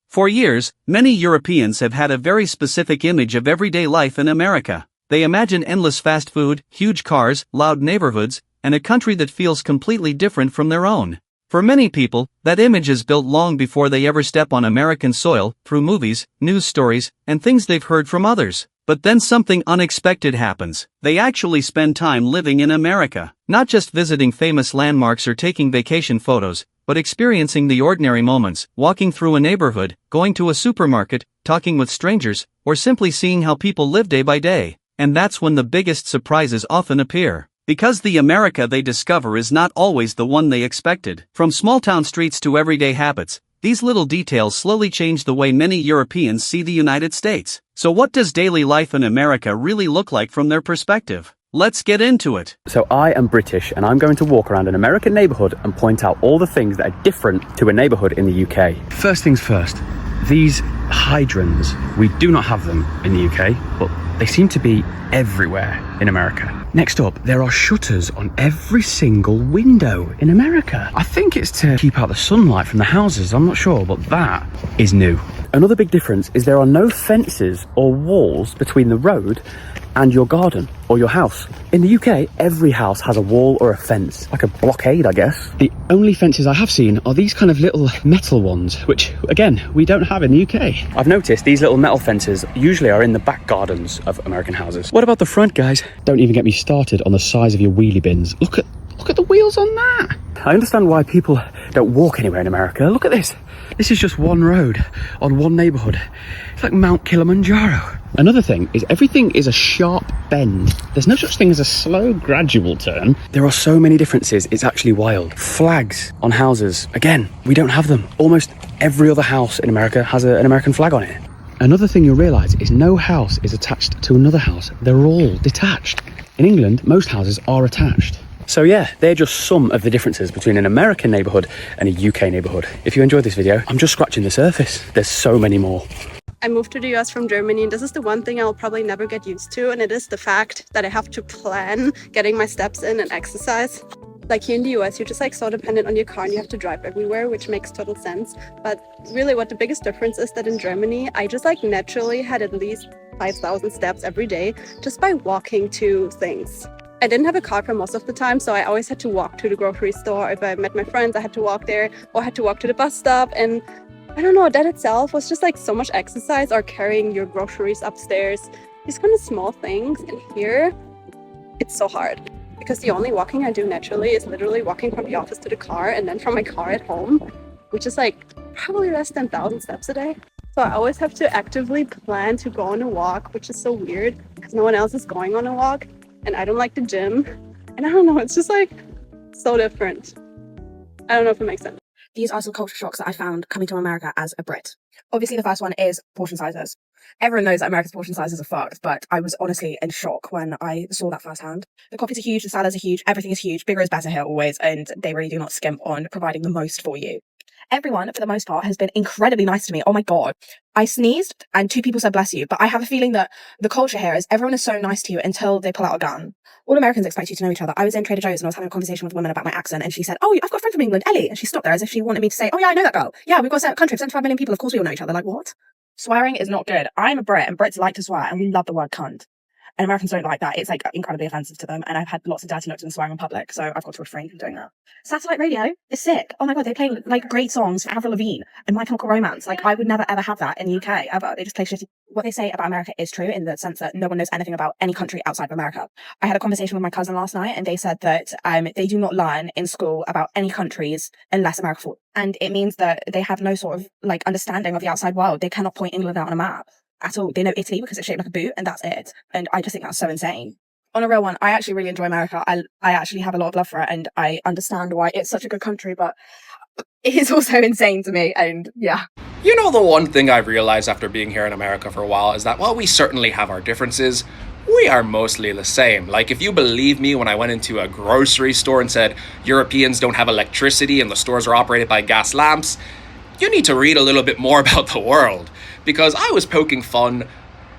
For years, many Europeans have had a very specific image of everyday life in America. They imagine endless fast food, huge cars, loud neighborhoods, and a country that feels completely different from their own. For many people, that image is built long before they ever step on American soil, through movies, news stories, and things they've heard from others. But then something unexpected happens. They actually spend time living in America, not just visiting famous landmarks or taking vacation photos, but experiencing the ordinary moments, walking through a neighborhood, going to a supermarket, talking with strangers, or simply seeing how people live day by day. And that's when the biggest surprises often appear. Because the America they discover is not always the one they expected. From small-town streets to everyday habits, these little details slowly change the way many Europeans see the United States. So what does daily life in America really look like from their perspective? Let's get into it. So I am British and I'm going to walk around an American neighbourhood and point out all the things that are different to a neighbourhood in the UK. First things first, these hydrants, we do not have them in the UK, but they seem to be everywhere in America. Next up, there are shutters on every single window in America. I think it's to keep out the sunlight from the houses, I'm not sure, but that is new. Another big difference is there are no fences or walls between the road and your garden or your house. In the UK, every house has a wall or a fence, like a blockade, I guess. The only fences I have seen are these kind of little metal ones, which, again, we don't have in the UK. I've noticed these little metal fences usually are in the back gardens of American houses. What about the front, guys? Don't even get me started on the size of your wheelie bins. Look at the wheels on that. I understand why people don't walk anywhere in America. Look at this. This is just one road on one neighborhood. It's like Mount Kilimanjaro. Another thing is everything is a sharp bend. There's no such thing as a slow, gradual turn. There are so many differences, it's actually wild. Flags on houses. Again, we don't have them. Almost every other house in America has an American flag on it. Another thing you'll realise is no house is attached to another house. They're all detached. In England, most houses are attached. So yeah, they're just some of the differences between an American neighbourhood and a UK neighbourhood. If you enjoyed this video, I'm just scratching the surface. There's so many more. I moved to the US from Germany, and this is the one thing I'll probably never get used to, and it is the fact that I have to plan getting my steps in and exercise. Like here in the US, you're just like so dependent on your car and you have to drive everywhere, which makes total sense. But really what the biggest difference is that in Germany, I just like naturally had at least 5,000 steps every day just by walking to things. I didn't have a car for most of the time, so I always had to walk to the grocery store. If I met my friends, I had to walk there, or I had to walk to the bus stop. And I don't know, that itself was just like so much exercise, or carrying your groceries upstairs. These kind of small things. And here, it's so hard. Because the only walking I do naturally is literally walking from the office to the car, and then from my car at home, which is like probably less than 1,000 steps a day. So I always have to actively plan to go on a walk, which is so weird because no one else is going on a walk. And I don't like the gym. And I don't know, it's just like so different. I don't know if it makes sense. These are some culture shocks that I found coming to America as a Brit. Obviously, the first one is portion sizes. Everyone knows that America's portion sizes are fucked, but I was honestly in shock when I saw that firsthand. The coffees are huge, the salads are huge, everything is huge. Bigger is better here always, and they really do not skimp on providing the most for you. Everyone, for the most part, has been incredibly nice to me. Oh my God. I sneezed and 2 people said bless you, but I have a feeling that the culture here is everyone is so nice to you until they pull out a gun. All Americans expect you to know each other. I was in Trader Joe's and I was having a conversation with a woman about my accent, and she said, oh, I've got a friend from England, Ellie. And she stopped there as if she wanted me to say, oh yeah, I know that girl. Yeah, we've got a country of 75 million people. Of course we all know each other. Like, what? Swearing is not good. I'm a Brit and Brits like to swear and we love the word cunt. And Americans don't like that. It's like incredibly offensive to them. And I've had lots of dirty looks and swearing in public. So I've got to refrain from doing that. Satellite radio is sick. Oh my God, they play like great songs for Avril Lavigne and My Chemical Romance. Like I would never ever have that in the UK ever. They just play shitty. What they say about America is true in the sense that no one knows anything about any country outside of America. I had a conversation with my cousin last night and they said that they do not learn in school about any countries unless America falls. And it means that they have no sort of like understanding of the outside world. They cannot point England out on a map at all. They know Italy because it's shaped like a boot and that's it. And I just think that's so insane. On a real one, I actually really enjoy America. I actually have a lot of love for it and I understand why it's such a good country, but it is also insane to me. And yeah. You know, the one thing I've realized after being here in America for a while is that while we certainly have our differences, we are mostly the same. Like, if you believe me when I went into a grocery store and said Europeans don't have electricity and the stores are operated by gas lamps, you need to read a little bit more about the world. Because I was poking fun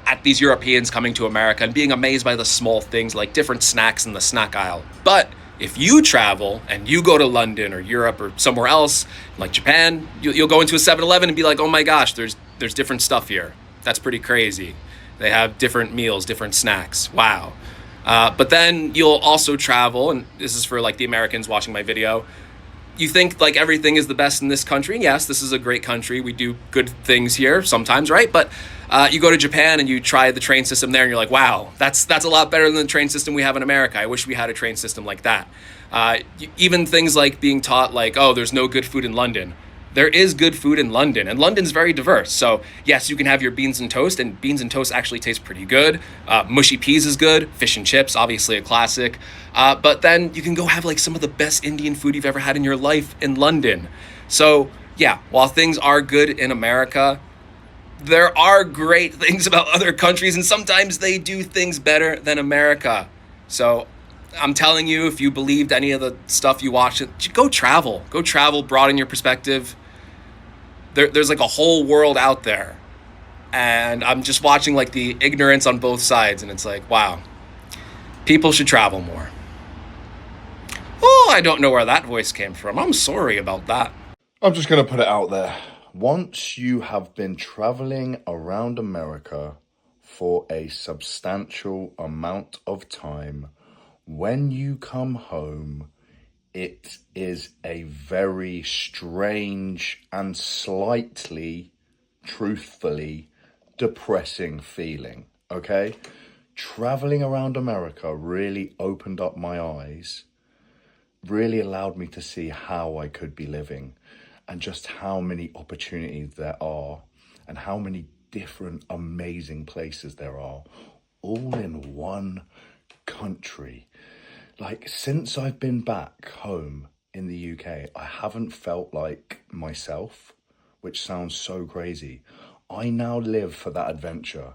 at these Europeans coming to America and being amazed by the small things like different snacks in the snack aisle. But If you travel and you go to London or Europe or somewhere else, like Japan, you'll go into a 7-Eleven and be like, oh my gosh, there's different stuff here. That's pretty crazy. They have different meals, different snacks. Wow. But then you'll also travel, and this is for like the Americans watching my video. You think like everything is the best in this country. And yes, this is a great country. We do good things here sometimes, right? But you go to Japan and you try the train system there and you're like, wow, that's a lot better than the train system we have in America. I wish we had a train system like that. Even things like being taught like, oh, there's no good food in London. There is good food in London, and London's very diverse. So yes, you can have your beans and toast, and beans and toast actually taste pretty good. Mushy peas is good. Fish and chips, obviously a classic. But then you can go have like some of the best Indian food you've ever had in your life in London. So yeah, while things are good in America, there are great things about other countries, and sometimes they do things better than America. So I'm telling you, if you believed any of the stuff you watch, go travel. Go travel, broaden your perspective. There's like a whole world out there. And I'm just watching like the ignorance on both sides, and it's like, wow, people should travel more. Oh, I don't know where that voice came from. I'm sorry about that. I'm just going to put it out there. Once you have been traveling around America for a substantial amount of time, when you come home, it is a very strange and slightly, truthfully, depressing feeling, okay? Traveling around America really opened up my eyes, really allowed me to see how I could be living and just how many opportunities there are and how many different amazing places there are, all in one country. Like, since I've been back home in the UK, I haven't felt like myself, which sounds so crazy. I now live for that adventure,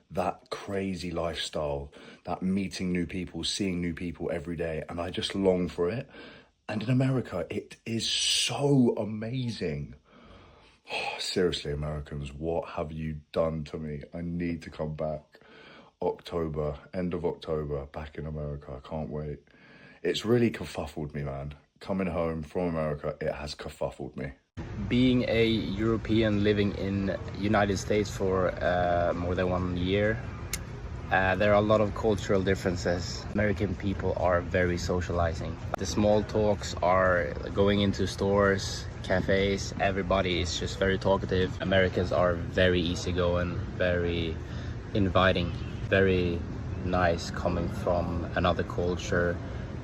that crazy lifestyle, that meeting new people, seeing new people every day, and I just long for it. And in America, it is so amazing. Oh, seriously, Americans, what have you done to me? I need to come back. October, end of October, back in America. I can't wait. It's really kerfuffled me, man. Coming home from America, it has kerfuffled me. Being a European living in United States for more than 1 year, there are a lot of cultural differences. American people are very socializing. The small talks are going into stores, cafes, everybody is just very talkative. Americans are very easygoing, very inviting, very nice coming from another culture,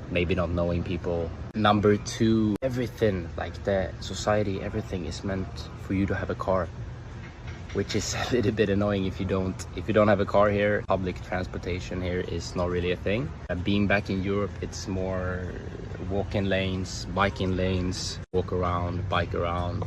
maybe not knowing people. Number two, everything, like the society, everything is meant for you to have a car, which is a little bit annoying if you don't have a car here. Public transportation here is not really a thing. Being back in Europe, it's more walking lanes, biking lanes, walk around, bike around.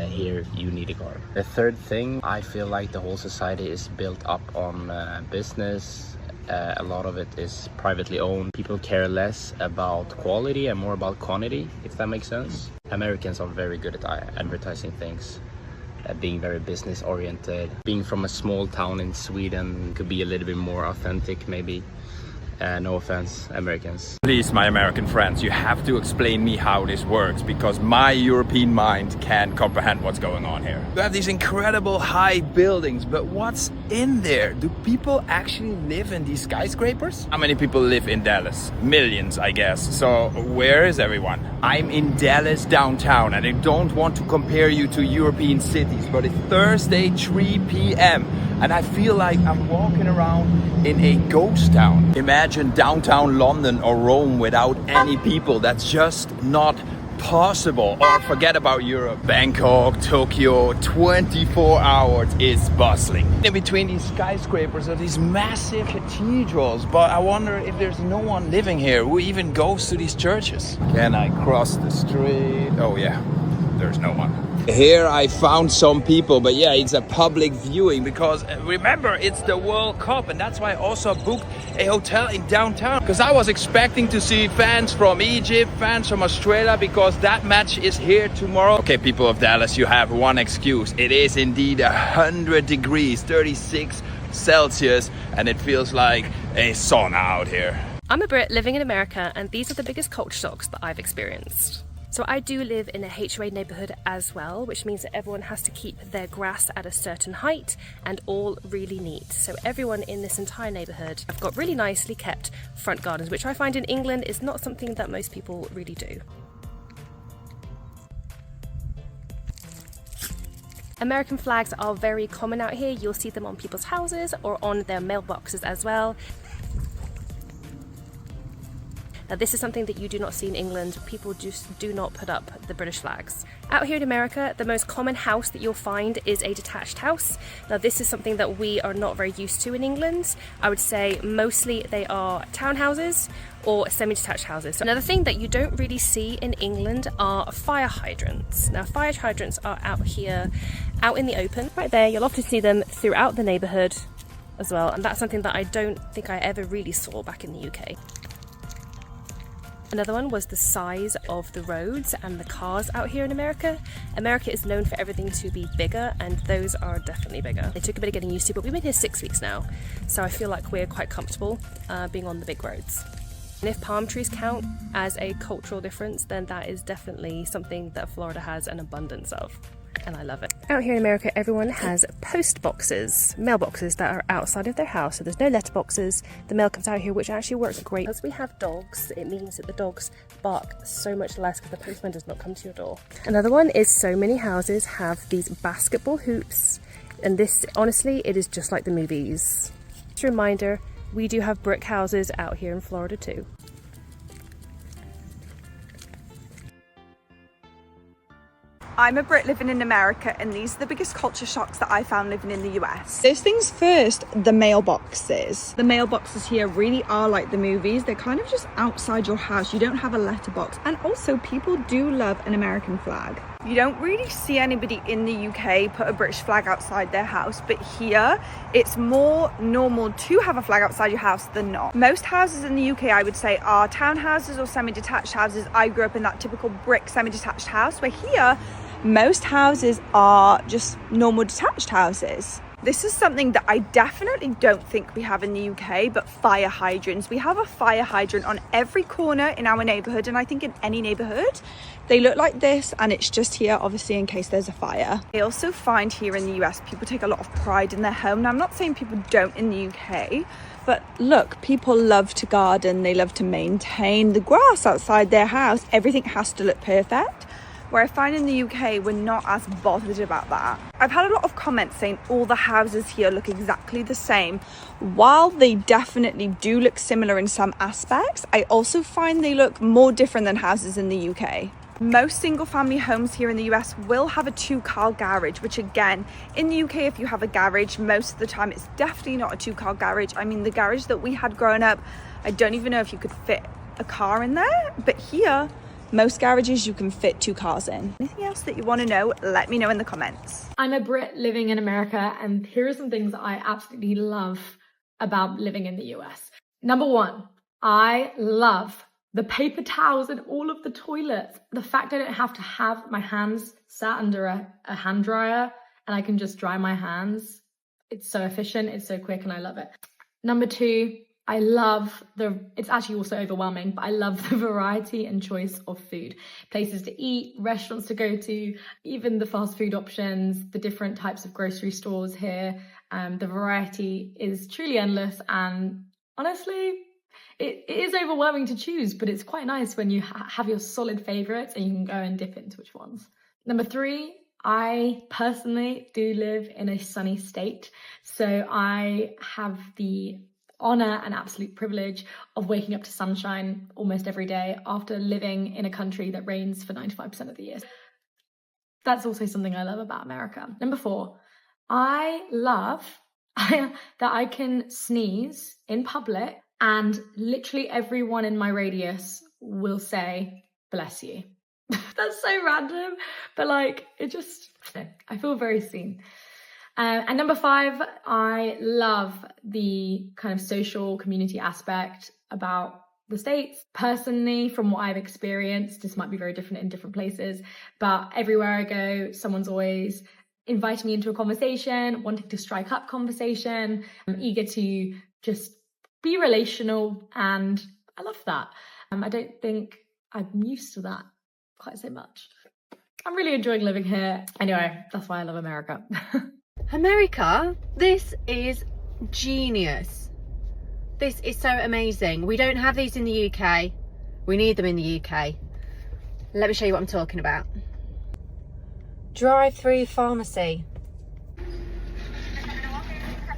Here you need a car. The third thing, I feel like the whole society is built up on business. A lot of it is privately owned. People care less about quality and more about quantity, if that makes sense. Americans are very good at advertising things, being very business oriented. Being from a small town in Sweden could be a little bit more authentic, maybe. No offense, Americans. Please, my American friends, you have to explain me how this works, because my European mind can't comprehend what's going on here. You have these incredible high buildings, but what's in there? Do people actually live in these skyscrapers? How many people live in Dallas? Millions, I guess. So where is everyone? I'm in Dallas downtown, and I don't want to compare you to European cities, but it's Thursday 3 p.m. and I feel like I'm walking around in a ghost town. Imagine downtown London or Rome without any people. That's just not possible. Or forget about Europe. Bangkok, Tokyo, 24 hours is bustling. In between these skyscrapers are these massive cathedrals, but I wonder if there's no one living here who even goes to these churches. Can I cross the street? Oh yeah, there's no one. Here I found some people, but yeah, it's a public viewing because remember, it's the World Cup, and that's why I also booked a hotel in downtown, because I was expecting to see fans from Egypt, fans from Australia, because that match is here tomorrow. Okay, people of Dallas, you have one excuse. It is indeed 100 degrees, 36 Celsius, and it feels like a sauna out here. I'm a Brit living in America, and these are the biggest culture shocks that I've experienced. So I do live in a HOA neighbourhood as well, which means that everyone has to keep their grass at a certain height and all really neat. So everyone in this entire neighbourhood have got really nicely kept front gardens, which I find in England is not something that most people really do. American flags are very common out here. You'll see them on people's houses or on their mailboxes as well. Now this is something that you do not see in England. People just do not put up the British flags. Out here in America, the most common house that you'll find is a detached house. Now this is something that we are not very used to in England. I would say mostly they are townhouses or semi-detached houses. So another thing that you don't really see in England are fire hydrants. Now fire hydrants are out here, out in the open. Right there, you'll often see them throughout the neighbourhood as well. And that's something that I don't think I ever really saw back in the UK. Another one was the size of the roads and the cars out here in America. America is known for everything to be bigger, and those are definitely bigger. It took a bit of getting used to, but we've been here 6 weeks now, so I feel like we're quite comfortable being on the big roads. And if palm trees count as a cultural difference, then that is definitely something that Florida has an abundance of. And I love it. Out here in America, everyone has post boxes, mailboxes that are outside of their house. So there's no letter boxes. The mail comes out here, which actually works great. As we have dogs, it means that the dogs bark so much less because the postman does not come to your door. Another one is so many houses have these basketball hoops. And this, honestly, it is just like the movies. Just a reminder, we do have brick houses out here in Florida too. I'm a Brit living in America, and these are the biggest culture shocks that I found living in the US. First things first, the mailboxes. The mailboxes here really are like the movies. They're kind of just outside your house. You don't have a letterbox. And also, people do love an American flag. You don't really see anybody in the UK put a British flag outside their house, but here it's more normal to have a flag outside your house than not. Most houses in the UK, I would say, are townhouses or semi-detached houses. I grew up in that typical brick semi-detached house, where here most houses are just normal detached houses. This is something that I definitely don't think we have in the UK, but fire hydrants. We have a fire hydrant on every corner in our neighbourhood, and I think in any neighbourhood. They look like this, and it's just here, obviously, in case there's a fire. I also find here in the US, people take a lot of pride in their home. Now, I'm not saying people don't in the UK, but look, people love to garden. They love to maintain the grass outside their house. Everything has to look perfect. Where I find in the UK, we're not as bothered about that. I've had a lot of comments saying all the houses here look exactly the same. While they definitely do look similar in some aspects, I also find they look more different than houses in the UK. Most single family homes here in the US will have a 2-car garage, which again, in the UK, if you have a garage, most of the time it's definitely not a 2-car garage. I mean, the garage that we had growing up, I don't even know if you could fit a car in there, but here, most garages you can fit 2 cars in. Anything else that you want to know, let me know in the comments. I'm a Brit living in America, and here are some things that I absolutely love about living in the US. Number 1, I love the paper towels in all of the toilets. The fact I don't have to have my hands sat under a hand dryer and I can just dry my hands. It's so efficient, it's so quick, and I love it. Number 2, I love it's actually also overwhelming, but I love the variety and choice of food. Places to eat, restaurants to go to, even the fast food options, the different types of grocery stores here. The variety is truly endless, and honestly, it is overwhelming to choose, but it's quite nice when you have your solid favorites and you can go and dip into which ones. Number 3, I personally do live in a sunny state, so I have the honour and absolute privilege of waking up to sunshine almost every day after living in a country that rains for 95% of the year. That's also something I love about America. Number 4, I love that I can sneeze in public and literally everyone in my radius will say, "Bless you." That's so random, but like, I feel very seen. And number 5, I love the kind of social community aspect about the States. Personally, from what I've experienced, this might be very different in different places, but everywhere I go, someone's always inviting me into a conversation, wanting to strike up conversation. I'm eager to just be relational, and I love that. I don't think I'm used to that quite so much. I'm really enjoying living here. Anyway, that's why I love America. America, this is genius. This is so amazing. We don't have these in the UK. We need them in the UK. Let me show you what I'm talking about. Drive-through pharmacy.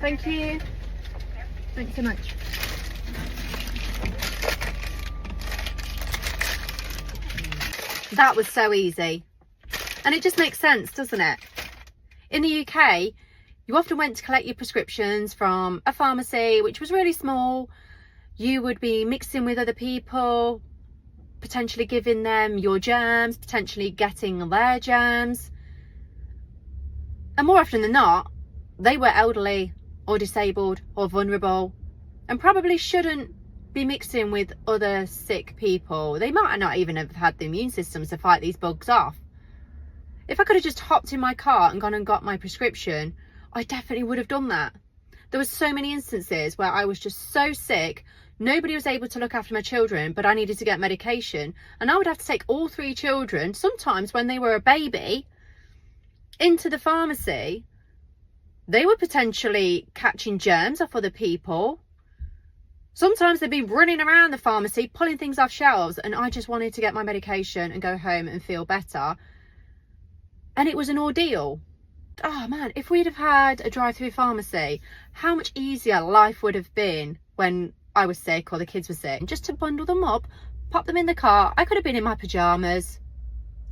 Thank you. Thanks so much. That was so easy. And it just makes sense, doesn't it? In the UK, you often went to collect your prescriptions from a pharmacy, which was really small. You would be mixing with other people, potentially giving them your germs, potentially getting their germs. And more often than not, they were elderly or disabled or vulnerable and probably shouldn't be mixing with other sick people. They might not even have had the immune systems to fight these bugs off. If I could have just hopped in my car and gone and got my prescription, I definitely would have done that. There were so many instances where I was just so sick, nobody was able to look after my children, but I needed to get medication, and I would have to take all 3 children, sometimes when they were a baby, into the pharmacy. They were potentially catching germs off other people. Sometimes they'd be running around the pharmacy, pulling things off shelves, and I just wanted to get my medication and go home and feel better. And it was an ordeal. Oh man, if we'd have had a drive-through pharmacy, how much easier life would have been when I was sick or the kids were sick. Just to bundle them up, pop them in the car. I could have been in my pajamas.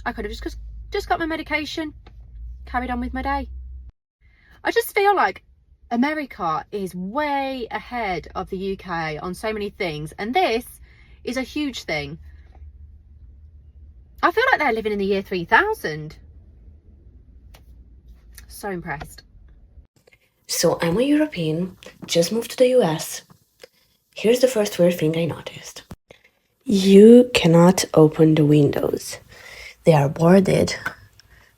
I could have just got my medication, carried on with my day. I just feel like America is way ahead of the UK on so many things, and this is a huge thing. I feel like they're living in the year 3000. So impressed. So I'm a European, just moved to the US. Here's the first weird thing I noticed. You cannot open the windows. They are boarded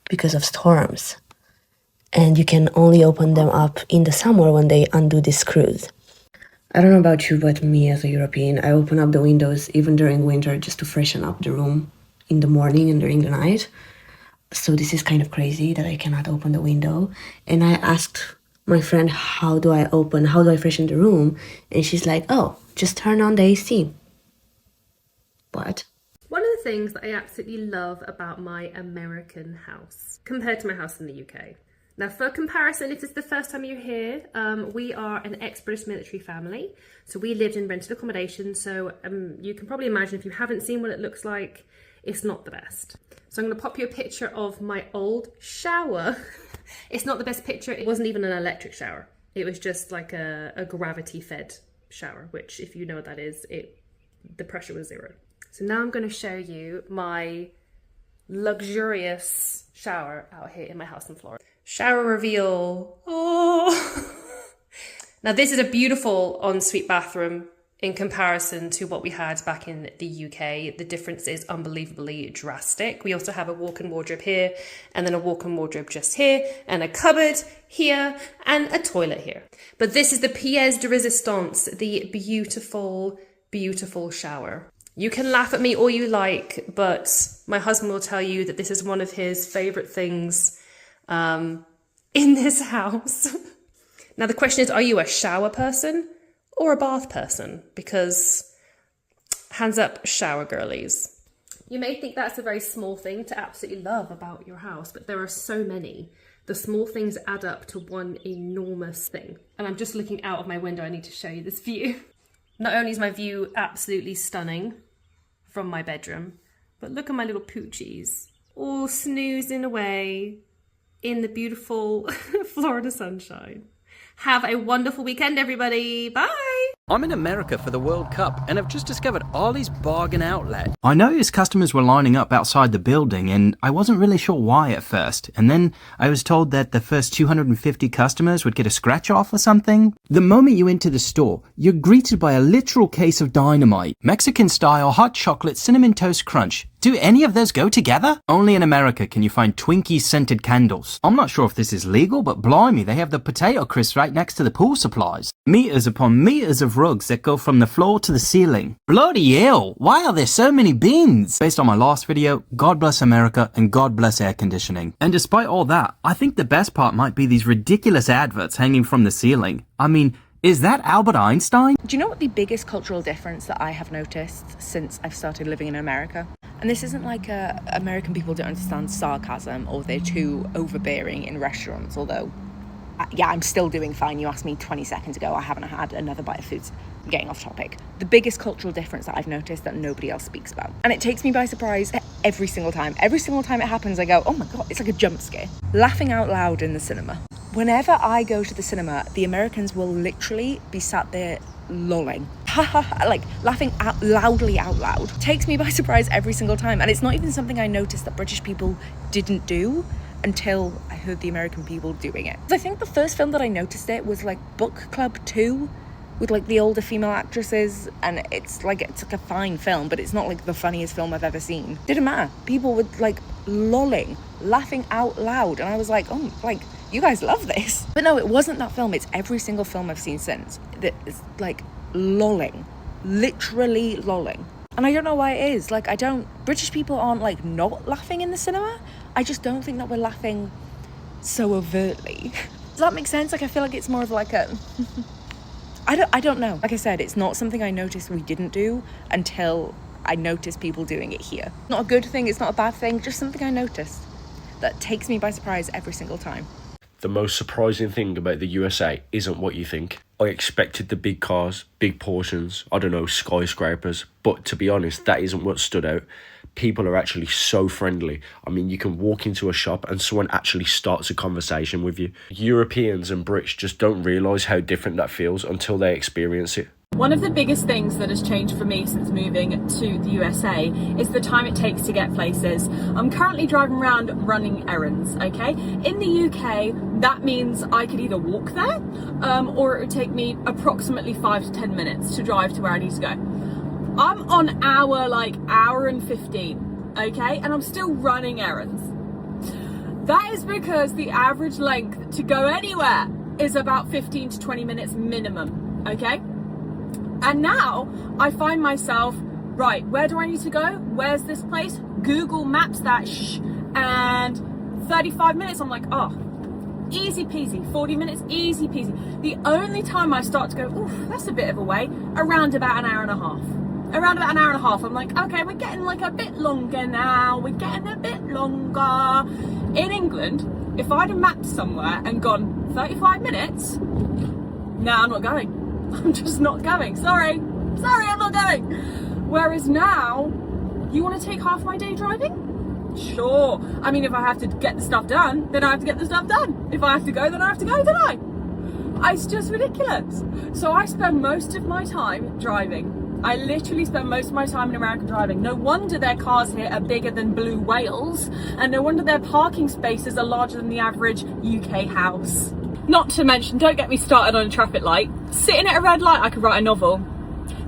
because of storms. And you can only open them up in the summer when they undo the screws. I don't know about you, but me as a European, I open up the windows even during winter just to freshen up the room in the morning and during the night. So this is kind of crazy that I cannot open the window. And I asked my friend, how do I freshen the room? And she's like, oh, just turn on the AC. What? One of the things that I absolutely love about my American house compared to my house in the UK. Now, for comparison, if it's the first time you're here, we are an ex-British military family. So we lived in rented accommodation. So you can probably imagine, if you haven't seen what it looks like, it's not the best. So I'm going to pop you a picture of my old shower. It's not the best picture. It wasn't even an electric shower. It was just like a gravity-fed shower, which, if you know what that is, the pressure was 0. So now I'm going to show you my luxurious shower out here in my house in Florida. Shower reveal. Oh. Now this is a beautiful ensuite bathroom in comparison to what we had back in the UK. The difference is unbelievably drastic. We also have a walk-in wardrobe here, and then a walk-in wardrobe just here, and a cupboard here, and a toilet here. But this is the pièce de résistance, the beautiful, beautiful shower. You can laugh at me all you like, but my husband will tell you that this is one of his favorite things in this house. Now the question is, are you a shower person or a bath person? Because hands up, shower girlies. You may think that's a very small thing to absolutely love about your house, but there are so many. The small things add up to one enormous thing. And I'm just looking out of my window. I need to show you this view. Not only is my view absolutely stunning from my bedroom, but look at my little poochies, all snoozing away in the beautiful Florida sunshine. Have a wonderful weekend, everybody. Bye. I'm in America for the World Cup, and I've just discovered Ollie's Bargain Outlet. I noticed customers were lining up outside the building, and I wasn't really sure why at first. And then I was told that the first 250 customers would get a scratch off or something. The moment you enter the store, you're greeted by a literal case of dynamite. Mexican-style hot chocolate cinnamon toast crunch. Do any of those go together? Only in America can you find Twinkie-scented candles. I'm not sure if this is legal, but blimey, they have the potato crisps right next to the pool supplies. Meters upon meters of rugs that go from the floor to the ceiling. Bloody hell, why are there so many bins? Based on my last video, God bless America and God bless air conditioning. And despite all that, I think the best part might be these ridiculous adverts hanging from the ceiling. I mean, is that Albert Einstein? Do you know what the biggest cultural difference that I have noticed since I've started living in America? And this isn't like American people don't understand sarcasm or they're too overbearing in restaurants, although, yeah, I'm still doing fine. You asked me 20 seconds ago, I haven't had another bite of food. I'm getting off topic. The biggest cultural difference that I've noticed that nobody else speaks about. And it takes me by surprise every single time. Every single time it happens, I go, oh my God, it's like a jump scare. Laughing out loud in the cinema. Whenever I go to the cinema, the Americans will literally be sat there lolling. Like laughing loudly out loud. Takes me by surprise every single time. And it's not even something I noticed that British people didn't do until I heard the American people doing it. I think the first film that I noticed it was like Book Club 2 with like the older female actresses, and it's like a fine film, but it's not like the funniest film I've ever seen. Didn't matter. People were like lolling, laughing out loud, and I was like, oh, like, you guys love this. But no, it wasn't that film. It's every single film I've seen since that is like lolling, literally lolling. And I don't know why it is. Like, British people aren't like not laughing in the cinema. I just don't think that we're laughing so overtly. Does that make sense? Like, I feel like it's more of like a I don't know. Like I said, it's not something I noticed we didn't do until I noticed people doing it here. Not a good thing, it's not a bad thing, just something I noticed that takes me by surprise every single time. The most surprising thing about the USA isn't what you think. I expected the big cars, big portions, I don't know, skyscrapers, but to be honest, that isn't what stood out. People are actually so friendly. I mean, you can walk into a shop and someone actually starts a conversation with you. Europeans and Brits just don't realise how different that feels until they experience it. One of the biggest things that has changed for me since moving to the USA is the time it takes to get places. I'm currently driving around running errands, okay? In the UK, that means I could either walk there or it would take me approximately 5 to 10 minutes to drive to where I need to go. I'm on hour and 15, okay? And I'm still running errands. That is because the average length to go anywhere is about 15 to 20 minutes minimum, okay? And now I find myself, right, where do I need to go? Where's this place? Google Maps that and 35 minutes, I'm like, oh, easy peasy. 40 minutes, easy peasy. The only time I start to go, oof, that's a bit of a way, around about an hour and a half. Around about an hour and a half, I'm like, okay, we're getting like a bit longer now. We're getting a bit longer. In England, if I'd have mapped somewhere and gone 35 minutes, no, I'm not going. I'm just not going. Sorry, I'm not going. Whereas now, you want to take half my day driving? Sure. I mean, if I have to get the stuff done, then I have to get the stuff done. If I have to go, then I have to go, don't I? It's just ridiculous. So I spend most of my time driving. I literally spend most of my time in America driving. No wonder their cars here are bigger than blue whales, and no wonder their parking spaces are larger than the average UK house. Not to mention, don't get me started on a traffic light. Sitting at a red light, I could write a novel.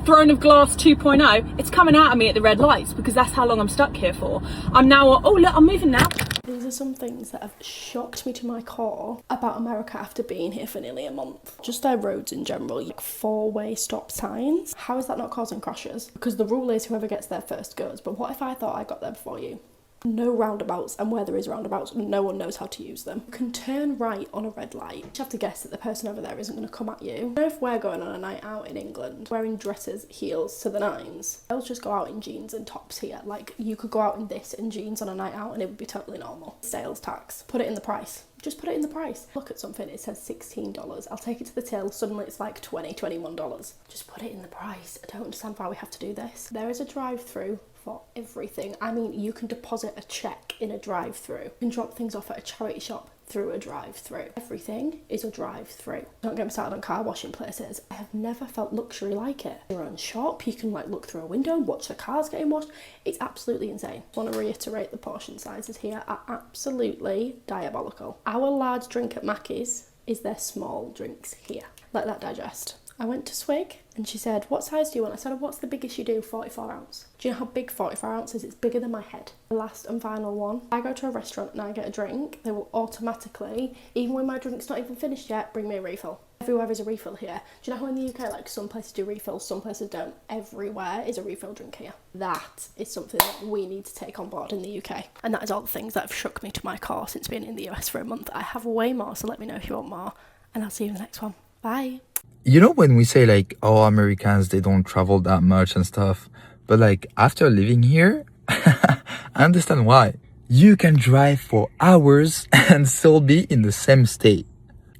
Throne of Glass 2.0, it's coming out of me at the red lights because that's how long I'm stuck here for. I'm now, oh look, I'm moving now. These are some things that have shocked me to my core about America after being here for nearly a month. Just their roads in general, like 4-way stop signs. How is that not causing crashes? Because the rule is whoever gets there first goes, but what if I thought I got there before you? No roundabouts, and where there is roundabouts, no one knows how to use them. You can turn right on a red light. You have to guess that the person over there isn't going to come at you. I don't know if we're going on a night out in England, wearing dresses, heels to the nines. They'll just go out in jeans and tops here. Like, you could go out in this and jeans on a night out and it would be totally normal. Sales tax. Put it in the price. Just put it in the price. Look at something, it says $16. I'll take it to the till, suddenly it's like $20, $21. Just put it in the price. I don't understand why we have to do this. There is a drive-through for everything. I mean, you can deposit a check in a drive-through. You can drop things off at a charity shop through a drive-through. Everything is a drive-through. Don't get me started on car washing places. I have never felt luxury like it. Your own shop, you can like look through a window and watch the cars getting washed. It's absolutely insane. I want to reiterate the portion sizes here are absolutely diabolical. Our large drink at Mackey's is their small drinks here. Let that digest. I went to Swig And she said, what size do you want? I said, what's the biggest you do? 44 ounce. Do you know how big 44 ounces? It's bigger than my head. The last and final one. I go to a restaurant and I get a drink. They will automatically, even when my drink's not even finished yet, bring me a refill. Everywhere is a refill here. Do you know how in the UK, like, some places do refills, some places don't? Everywhere is a refill drink here. That is something that we need to take on board in the UK. And that is all the things that have shook me to my core since being in the US for a month. I have way more, so let me know if you want more. And I'll see you in the next one. Bye. You know, when we say like, oh, Americans, they don't travel that much and stuff, but like after living here, I understand why. You can drive for hours and still be in the same state.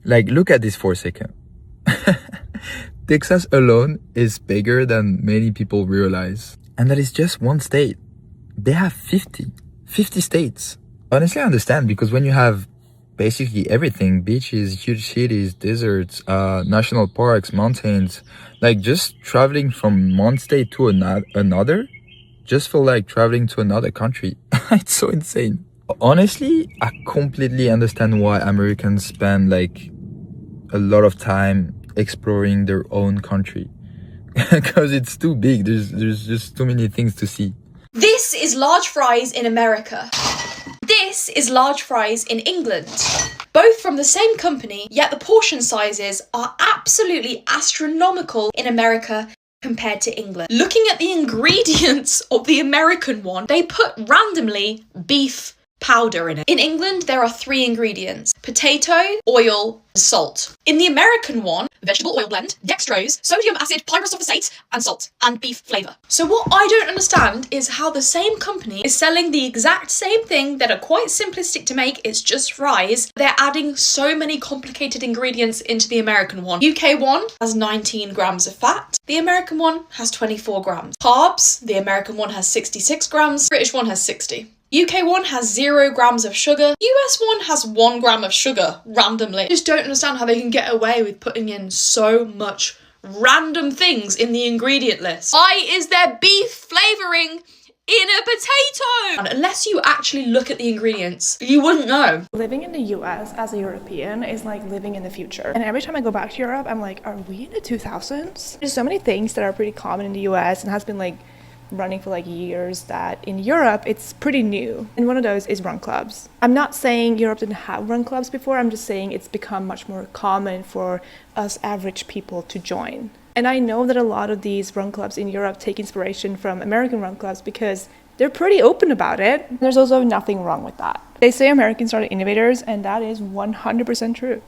Like, look at this for a second. Texas alone is bigger than many people realize. And that is just one state. They have 50 states. Honestly, I understand, because when you have basically everything, beaches, huge cities, deserts, national parks, mountains, like just traveling from one state to another just feel like traveling to another country. It's so insane. Honestly, I completely understand why Americans spend like a lot of time exploring their own country. Because it's too big. There's just too many things to see. This is large fries in America. This is large fries in England. Both from the same company, yet the portion sizes are absolutely astronomical in America compared to England. Looking at the ingredients of the American one, they put randomly beef powder in it. In England, there are 3 ingredients: potato, oil, and salt. In the American one, vegetable oil blend, dextrose, sodium acid, pyrophosphate, and salt, and beef flavour. So what I don't understand is how the same company is selling the exact same thing that are quite simplistic to make, it's just fries. They're adding so many complicated ingredients into the American one. UK one has 19 grams of fat. The American one has 24 grams. Carbs, the American one has 66 grams. British one has 60. UK one has 0 grams of sugar. US one has 1 gram of sugar, randomly. I just don't understand how they can get away with putting in so much random things in the ingredient list. Why is there beef flavouring in a potato? And unless you actually look at the ingredients, you wouldn't know. Living in the US as a European is like living in the future. And every time I go back to Europe, I'm like, are we in the 2000s? There's so many things that are pretty common in the US and has been like running for like years that in Europe it's pretty new. And one of those is run clubs. I'm not saying Europe didn't have run clubs before, I'm just saying it's become much more common for us average people to join. And I know that a lot of these run clubs in Europe take inspiration from American run clubs because they're pretty open about it. There's also nothing wrong with that. They say Americans are the innovators, and that is 100% true.